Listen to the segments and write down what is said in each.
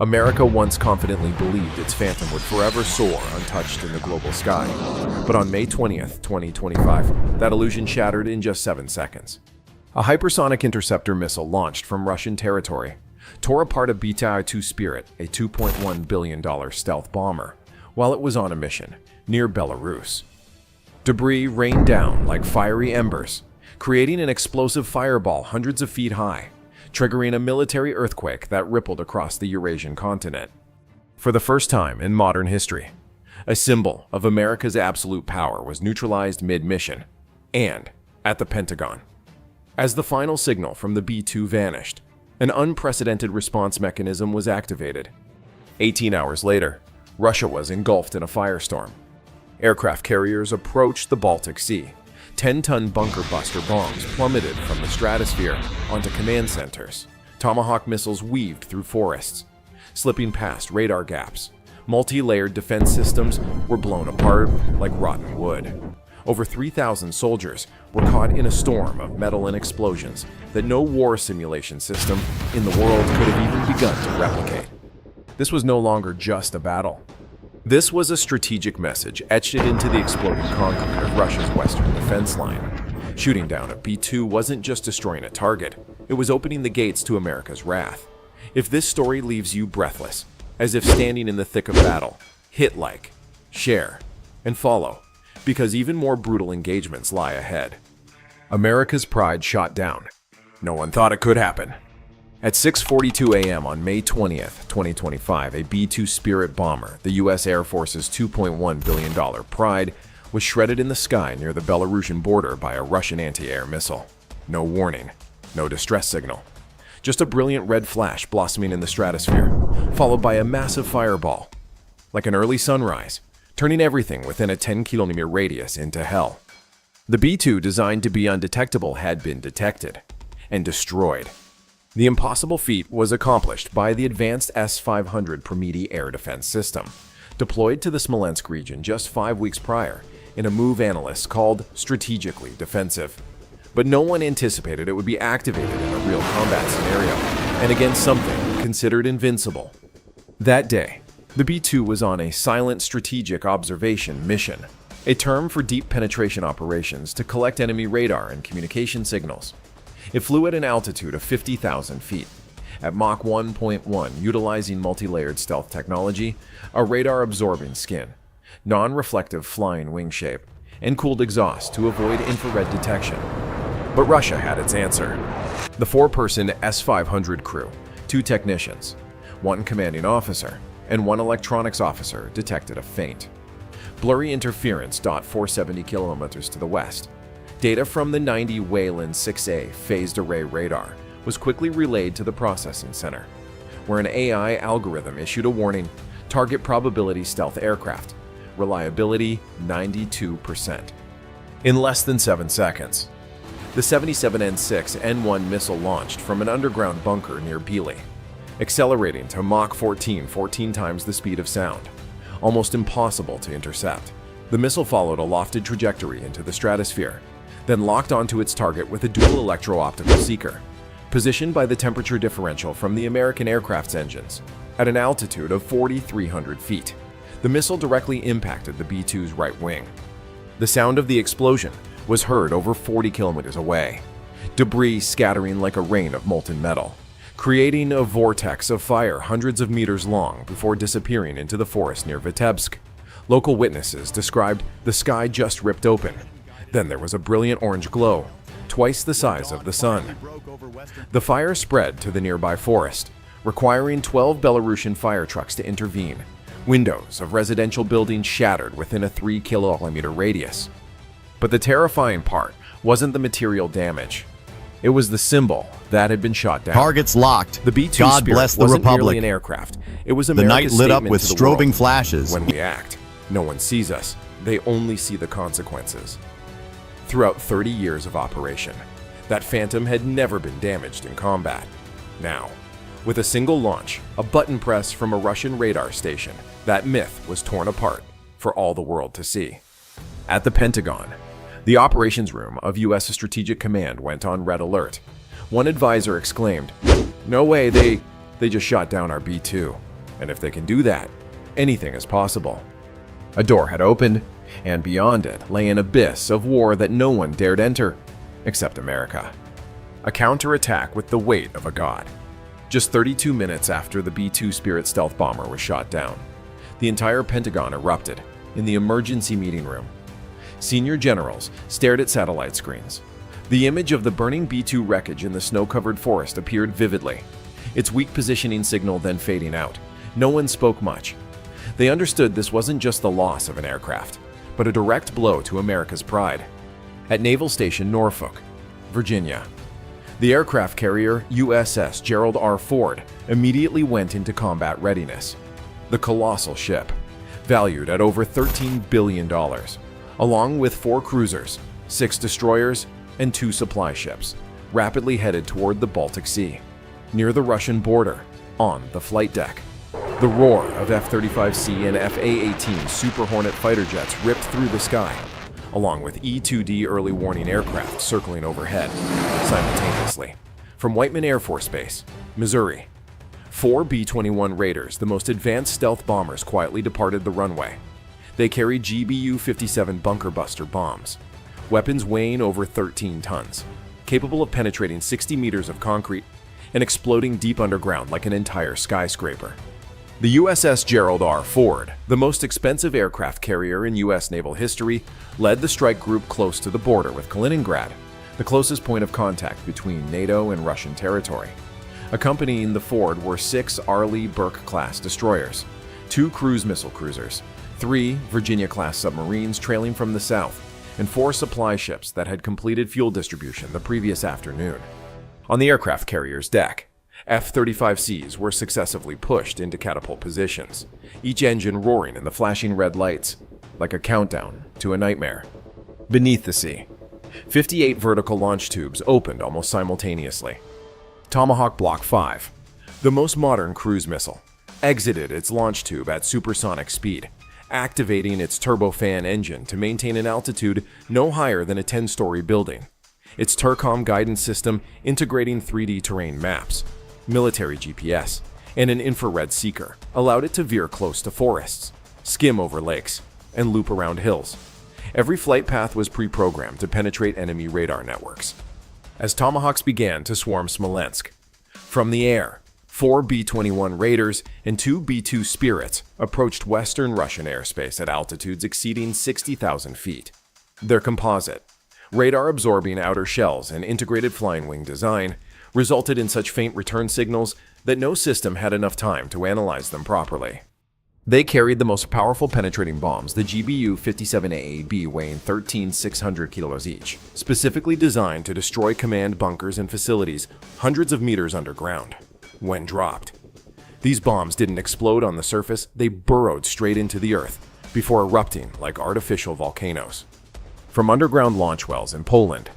America once confidently believed its Phantom would forever soar untouched in the global sky. But on May 20th, 2025, that illusion shattered in just 7 seconds. A hypersonic interceptor missile launched from Russian territory tore apart a B-2 Spirit, a $2.1 billion stealth bomber, while it was on a mission near Belarus. Debris rained down like fiery embers, creating an explosive fireball hundreds of feet high, triggering a military earthquake that rippled across the Eurasian continent. For the first time in modern history, a symbol of America's absolute power was neutralized mid-mission and at the Pentagon. As the final signal from the B-2 vanished, an unprecedented response mechanism was activated. 18 hours later, Russia was engulfed in a firestorm. Aircraft carriers approached the Baltic Sea. 10-ton bunker buster bombs plummeted from the stratosphere onto command centers. Tomahawk missiles weaved through forests, slipping past radar gaps. Multi-layered defense systems were blown apart like rotten wood. Over 3,000 soldiers were caught in a storm of metal and explosions that no war simulation system in the world could have even begun to replicate. This was no longer just a battle. This was a strategic message etched into the exploding concrete of Russia's western defense line. Shooting down a B-2 wasn't just destroying a target, it was opening the gates to America's wrath. If this story leaves you breathless, as if standing in the thick of battle, hit like, share, and follow, because even more brutal engagements lie ahead. America's pride shot down. No one thought it could happen. At 6:42 a.m. on May 20th, 2025, a B-2 Spirit bomber, the U.S. Air Force's $2.1 billion pride, was shredded in the sky near the Belarusian border by a Russian anti-air missile. No warning, no distress signal. Just a brilliant red flash blossoming in the stratosphere, followed by a massive fireball. Like an early sunrise, turning everything within a 10-kilometer radius into hell. The B-2, designed to be undetectable, had been detected and destroyed. The impossible feat was accomplished by the advanced S-500 Prometei air defense system, deployed to the Smolensk region just 5 weeks prior in a move analysts called strategically defensive. But no one anticipated it would be activated in a real combat scenario and against something considered invincible. That day, the B-2 was on a silent strategic observation mission, a term for deep penetration operations to collect enemy radar and communication signals. It flew at an altitude of 50,000 feet. At Mach 1.1, utilizing multi-layered stealth technology, a radar-absorbing skin, non-reflective flying wing shape, and cooled exhaust to avoid infrared detection. But Russia had its answer. The 4-person S-500 crew, 2 technicians, 1 commanding officer, and 1 electronics officer detected a feint. Blurry interference. 470 kilometers to the west. Data from the 90 Wayland 6A phased array radar was quickly relayed to the processing center, where an AI algorithm issued a warning: target probability stealth aircraft, reliability 92%. In less than 7 seconds, the 77N6N1 missile launched from an underground bunker near Bely, accelerating to Mach 14 times the speed of sound, almost impossible to intercept. The missile followed a lofted trajectory into the stratosphere, then locked onto its target with a dual electro-optical seeker, positioned by the temperature differential from the American aircraft's engines. At an altitude of 4,300 feet, the missile directly impacted the B-2's right wing. The sound of the explosion was heard over 40 kilometers away, debris scattering like a rain of molten metal, creating a vortex of fire hundreds of meters long before disappearing into the forest near Vitebsk. Local witnesses described the sky just ripped open. Then there was a brilliant orange glow, twice the size of the sun. The fire spread to the nearby forest, requiring 12 Belarusian fire trucks to intervene. Windows of residential buildings shattered within a 3-kilometer radius. But the terrifying part wasn't the material damage. It was the symbol that had been shot down. Targets locked. The B-2 God Spirit bless the wasn't Republic. merely an aircraft. It was The America's night lit up statement with to the strobing world. flashes. When we act, no one sees us. They only see the consequences. Throughout 30 years of operation, that Phantom had never been damaged in combat. Now, with a single launch, a button press from a Russian radar station, that myth was torn apart for all the world to see. At the Pentagon, the operations room of U.S. Strategic Command went on red alert. One advisor exclaimed, "No way, they just shot down our B-2." And if they can do that, anything is possible. A door had opened, and beyond it lay an abyss of war that no one dared enter, except America. A counterattack with the weight of a god. Just 32 minutes after the B-2 Spirit stealth bomber was shot down, the entire Pentagon erupted in the emergency meeting room. Senior generals stared at satellite screens. The image of the burning B-2 wreckage in the snow-covered forest appeared vividly, its weak positioning signal then fading out. No one spoke much. They understood this wasn't just the loss of an aircraft, but a direct blow to America's pride. At Naval Station Norfolk, Virginia, the aircraft carrier USS Gerald R. Ford immediately went into combat readiness. The colossal ship, valued at over $13 billion, along with 4 cruisers, 6 destroyers, and 2 supply ships, rapidly headed toward the Baltic Sea. Near the Russian border, on the flight deck, the roar of F-35C and F-A-18 Super Hornet fighter jets ripped through the sky, along with E-2D early warning aircraft circling overhead simultaneously. From Whiteman Air Force Base, Missouri, 4 B-21 Raiders, the most advanced stealth bombers, quietly departed the runway. They carried GBU-57 bunker buster bombs, weapons weighing over 13 tons, capable of penetrating 60 meters of concrete and exploding deep underground like an entire skyscraper. The USS Gerald R. Ford, the most expensive aircraft carrier in U.S. naval history, led the strike group close to the border with Kaliningrad, the closest point of contact between NATO and Russian territory. Accompanying the Ford were 6 Arleigh Burke-class destroyers, 2 cruise missile cruisers, 3 Virginia-class submarines trailing from the south, and 4 supply ships that had completed fuel distribution the previous afternoon. On the aircraft carrier's deck, F-35Cs were successively pushed into catapult positions, each engine roaring in the flashing red lights, like a countdown to a nightmare. Beneath the sea, 58 vertical launch tubes opened almost simultaneously. Tomahawk Block 5, the most modern cruise missile, exited its launch tube at supersonic speed, activating its turbofan engine to maintain an altitude no higher than a 10-story building. Its Turcom guidance system integrating 3D terrain maps, military GPS, and an infrared seeker allowed it to veer close to forests, skim over lakes, and loop around hills. Every flight path was pre-programmed to penetrate enemy radar networks. As Tomahawks began to swarm Smolensk, from the air, 4 B-21 Raiders and 2 B-2 Spirits approached western Russian airspace at altitudes exceeding 60,000 feet. Their composite, radar-absorbing outer shells and integrated flying wing design resulted in such faint return signals that no system had enough time to analyze them properly. They carried the most powerful penetrating bombs, the GBU-57AAB, weighing 13,600 kilos each, specifically designed to destroy command bunkers and facilities hundreds of meters underground. When dropped, these bombs didn't explode on the surface, they burrowed straight into the earth before erupting like artificial volcanoes. From underground launch wells in Poland,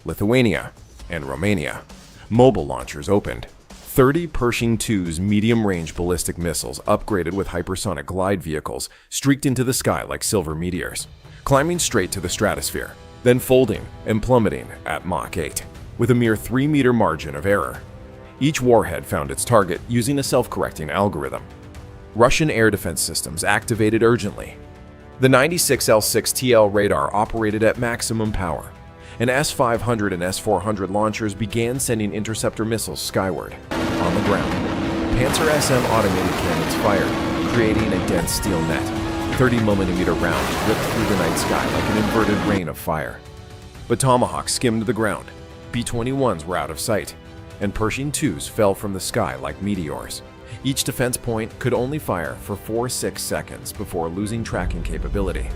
Lithuania, and Romania, mobile launchers opened. 30 Pershing II's medium-range ballistic missiles upgraded with hypersonic glide vehicles streaked into the sky like silver meteors, climbing straight to the stratosphere, then folding and plummeting at Mach 8, with a mere 3-meter margin of error. Each warhead found its target using a self-correcting algorithm. Russian air defense systems activated urgently. The 96L6TL radar operated at maximum power, and S-500 and S-400 launchers began sending interceptor missiles skyward. On the ground, Panzer SM automated cannons fired, creating a dense steel net. 30mm rounds ripped through the night sky like an inverted rain of fire. But Tomahawks skimmed the ground, B-21s were out of sight, and Pershing IIs fell from the sky like meteors. Each defense point could only fire for 4-6 seconds before losing tracking capability.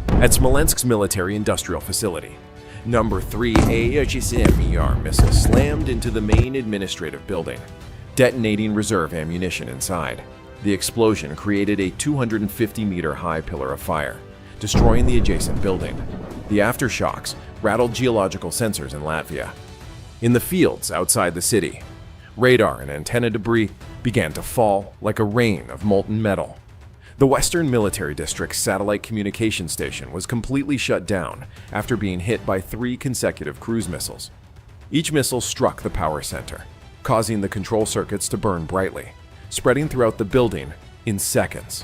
At Smolensk's military-industrial facility, Number 3 AHSM-ER missile slammed into the main administrative building, detonating reserve ammunition inside. The explosion created a 250-meter high pillar of fire, destroying the adjacent building. The aftershocks rattled geological sensors in Latvia. In the fields outside the city, radar and antenna debris began to fall like a rain of molten metal. The Western Military District's satellite communication station was completely shut down after being hit by 3 consecutive cruise missiles. Each missile struck the power center, causing the control circuits to burn brightly, spreading throughout the building in seconds.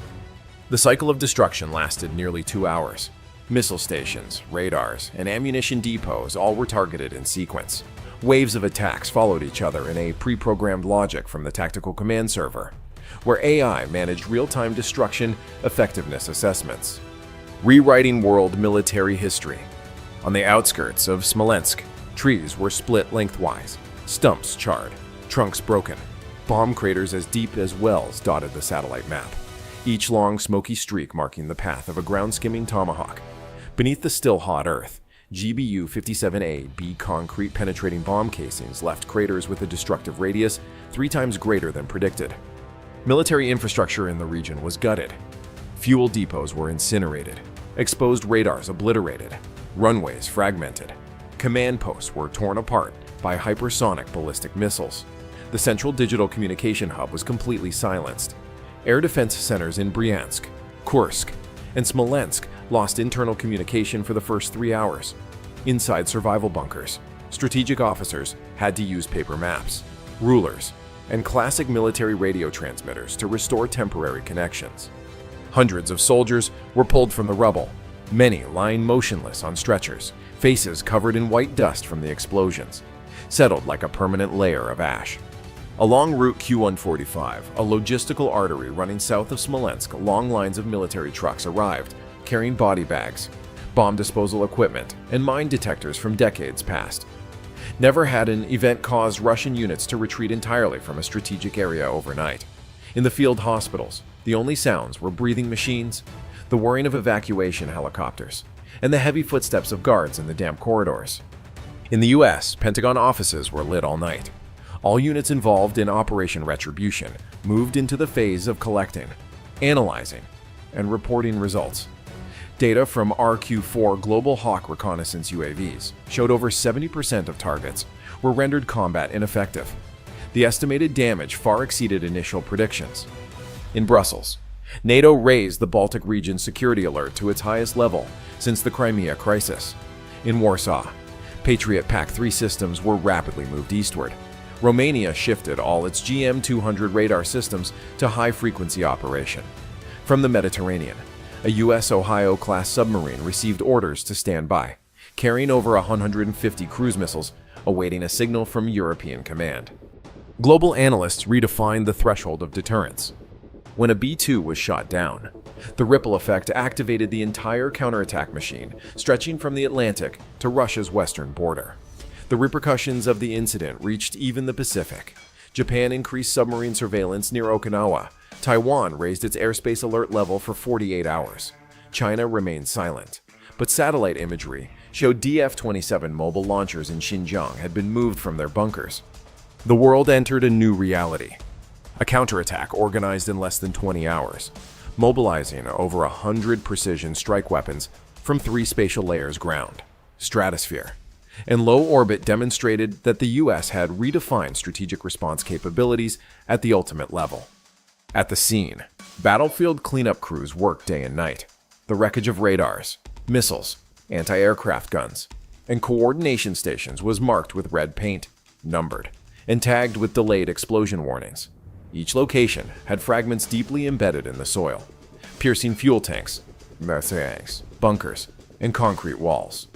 The cycle of destruction lasted nearly 2 hours. Missile stations, radars, and ammunition depots all were targeted in sequence. Waves of attacks followed each other in a pre-programmed logic from the tactical command server, where AI managed real-time destruction effectiveness assessments. Rewriting world military history. On the outskirts of Smolensk, trees were split lengthwise, stumps charred, trunks broken. Bomb craters as deep as wells dotted the satellite map, each long smoky streak marking the path of a ground-skimming tomahawk. Beneath the still hot earth, GBU-57A B concrete penetrating bomb casings left craters with a destructive radius 3 times greater than predicted. Military infrastructure in the region was gutted. Fuel depots were incinerated, exposed radars obliterated, runways fragmented. Command posts were torn apart by hypersonic ballistic missiles. The central digital communication hub was completely silenced. Air defense centers in Bryansk, Kursk, and Smolensk lost internal communication for the first 3 hours. Inside survival bunkers, strategic officers had to use paper maps, rulers, and classic military radio transmitters to restore temporary connections. Hundreds of soldiers were pulled from the rubble, many lying motionless on stretchers, faces covered in white dust from the explosions, settled like a permanent layer of ash. Along Route Q-145, a logistical artery running south of Smolensk, long lines of military trucks arrived, carrying body bags, bomb disposal equipment, and mine detectors from decades past. Never had an event caused Russian units to retreat entirely from a strategic area overnight. In the field hospitals, the only sounds were breathing machines, the whirring of evacuation helicopters, and the heavy footsteps of guards in the damp corridors. In the US, Pentagon offices were lit all night. All units involved in Operation Retribution moved into the phase of collecting, analyzing, and reporting results. Data from RQ-4 Global Hawk reconnaissance UAVs showed over 70% of targets were rendered combat ineffective. The estimated damage far exceeded initial predictions. In Brussels, NATO raised the Baltic region security alert to its highest level since the Crimea crisis. In Warsaw, Patriot PAC-3 systems were rapidly moved eastward. Romania shifted all its GM-200 radar systems to high-frequency operation. From the Mediterranean, a U.S. Ohio-class submarine received orders to stand by, carrying over 150 cruise missiles, awaiting a signal from European command. Global analysts redefined the threshold of deterrence. When a B-2 was shot down, the ripple effect activated the entire counterattack machine, stretching from the Atlantic to Russia's western border. The repercussions of the incident reached even the Pacific. Japan increased submarine surveillance near Okinawa. Taiwan raised its airspace alert level for 48 hours. China remained silent, but satellite imagery showed DF-27 mobile launchers in Xinjiang had been moved from their bunkers. The world entered a new reality. A counterattack organized in less than 20 hours, mobilizing over 100 precision strike weapons from 3 spatial layers: ground, stratosphere, and low orbit, demonstrated that the U.S. had redefined strategic response capabilities at the ultimate level. At the scene, battlefield cleanup crews worked day and night. The wreckage of radars, missiles, anti-aircraft guns, and coordination stations was marked with red paint, numbered, and tagged with delayed explosion warnings. Each location had fragments deeply embedded in the soil, piercing fuel tanks, bunkers, and concrete walls.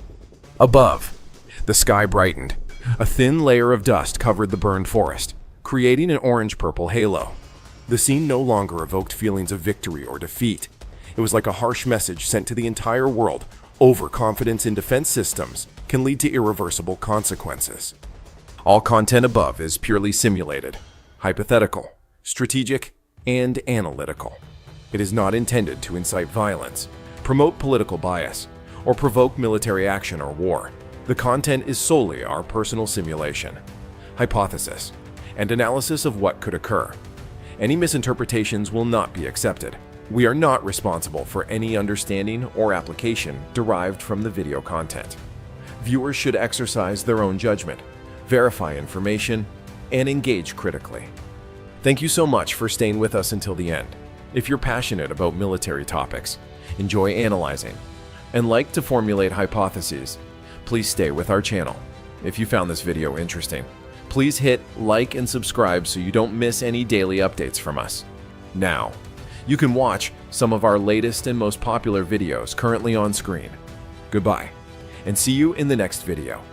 Above, the sky brightened. A thin layer of dust covered the burned forest, creating an orange-purple halo. The scene no longer evoked feelings of victory or defeat. It was like a harsh message sent to the entire world: overconfidence in defense systems can lead to irreversible consequences. All content above is purely simulated, hypothetical, strategic, and analytical. It is not intended to incite violence, promote political bias, or provoke military action or war. The content is solely our personal simulation, hypothesis, and analysis of what could occur. Any misinterpretations will not be accepted. We are not responsible for any understanding or application derived from the video content. Viewers should exercise their own judgment, verify information, and engage critically. Thank you so much for staying with us until the end. If you're passionate about military topics, enjoy analyzing, and like to formulate hypotheses, please stay with our channel. If you found this video interesting, please hit like and subscribe so you don't miss any daily updates from us. Now, You can watch some of our latest and most popular videos currently on screen. Goodbye, and see you in the next video.